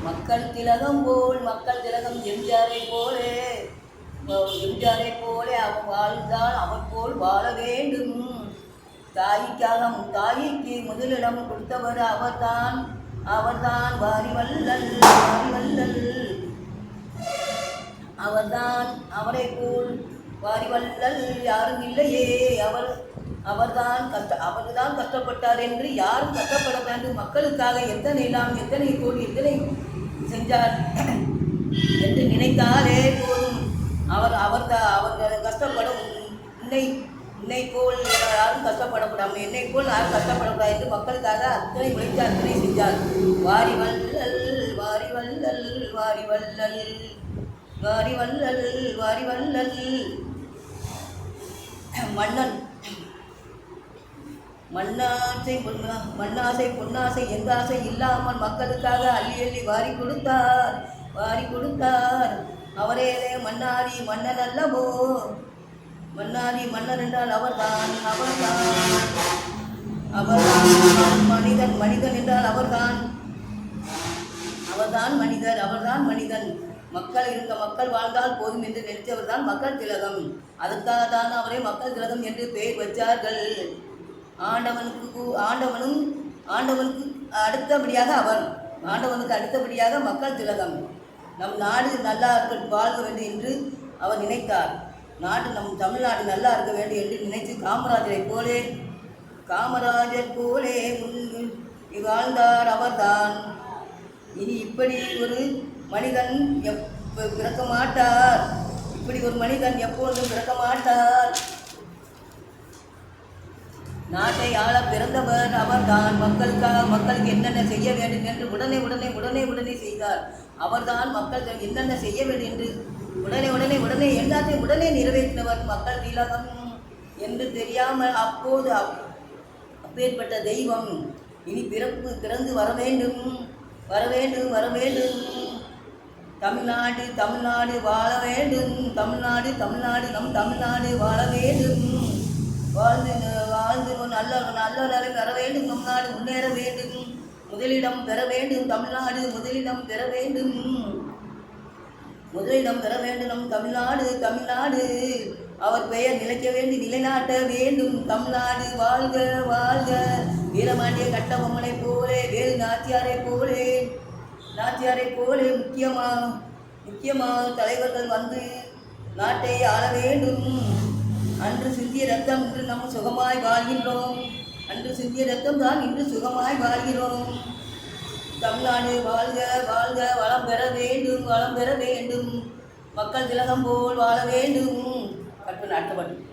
மக்கள் திலகம் போல் மக்கள் திலகம் எம்ஜிஆரை போலே எம்ஜிஆரை போலே அவன் வாழ்ந்தால் அவன் போல் வாழ வேண்டும். தாய்க்காக தாய்க்கு முதலிடம் கொடுத்தவர் அவர்தான், அவர்தான் வாரிவல்லல், வாரிவல்லல் அவர்தான். அவரை போல் வாரிவல்லல் யாரும் இல்லையே. அவர்தான் கஷ்டப்பட்டார் என்று யாரும் கஷ்டப்பட வேண்டும். மக்களுக்காக எத்தனை கோடி எத்தனை செஞ்சார் என்று நினைத்தாலே போதும். அவர் கஷ்டப்படும். உன்னை போல் யாரும் கஷ்டப்படக்கூடாது, என்னை போல் யாரும் கஷ்டப்படக்கூடாது என்று மக்களுக்காக அத்தனை உழைத்தார், அத்தனை செஞ்சார். வாரிவல்லல், வாரிவல்லல், வாரிவல்லல், வாரிவல்லல், வாரிவல்லல். மண்ணாசை பொன்னாசை எங்காசை இல்லாமல் மக்களுக்காக அள்ளி அள்ளி வாரி கொடுத்தார். அவரே மன்னாதி மன்னன் அல்லவோ. மன்னாதி மன்னர் என்றால் அவர்தான். மனிதன் என்றால் அவர்தான் மனிதன். மக்கள் வாழ்ந்தால் போதும் என்று நினைத்தவர் தான் மக்கள் திலகம். அதற்காக தான் அவரை மக்கள் திலகம் என்று பெயர் வச்சார்கள். ஆண்டவனுக்கு அடுத்தபடியாக மக்கள் திலகம். நம் நாடு நல்லா வாழ்க வேண்டும் என்று அவர் நினைத்தார். நம் தமிழ்நாடு நல்லா இருக்க வேண்டும் என்று நினைத்து காமராஜர் போலே வாழ்ந்தார் அவர்தான். இனி இப்படி ஒரு மனிதன் பிறக்க மாட்டார். இப்படி ஒரு மனிதன் எப்பொழுதும் பிறக்க மாட்டார். நாட்டை ஆள பிறந்தவர் அவர்தான். மக்களுக்கு என்னென்ன செய்ய வேண்டும் என்று உடனே செய்தார். அவர்தான் மக்கள் என்னென்ன செய்ய வேண்டும் என்று உடனே எல்லாத்தையும் நிறைவேற்றினவர் மக்கள் திலகம் என்று தெரியாமல் அப்போது அப்பேற்பட்ட தெய்வம் இனி பிறந்து வர வேண்டும். தமிழ்நாடு வாழ வேண்டும். தமிழ்நாடு நம் தமிழ்நாடு வாழ வேண்டும். வாழ்ந்து நல்ல நிலை பெற வேண்டும். நம் நாடு முன்னேற வேண்டும். முதலிடம் பெற வேண்டும். தமிழ்நாடு முதலிடம் பெற வேண்டும். நம் தமிழ்நாடு அவர் பெயர் நிலைக்க வேண்டி நிலைநாட்ட வேண்டும். தமிழ்நாடு வாழ்க. வீரபாண்டிய கட்டபொம்மனை போலே, வேலு நாச்சியாரை போலே முக்கியமாக தலைவர்கள் வந்து நாட்டை ஆள வேண்டும். அன்று சிந்திய ரத்தம் இன்று நாம் சுகமாய் வாழ்கின்றோம். இன்று சுகமாய் வாழ்கிறோம். தமிழ்நாடு வாழ்க. வளம் பெற வேண்டும். மக்கள் திலகம் போல் வாழ வேண்டும். கற்பனை நாட்டப்பட்டு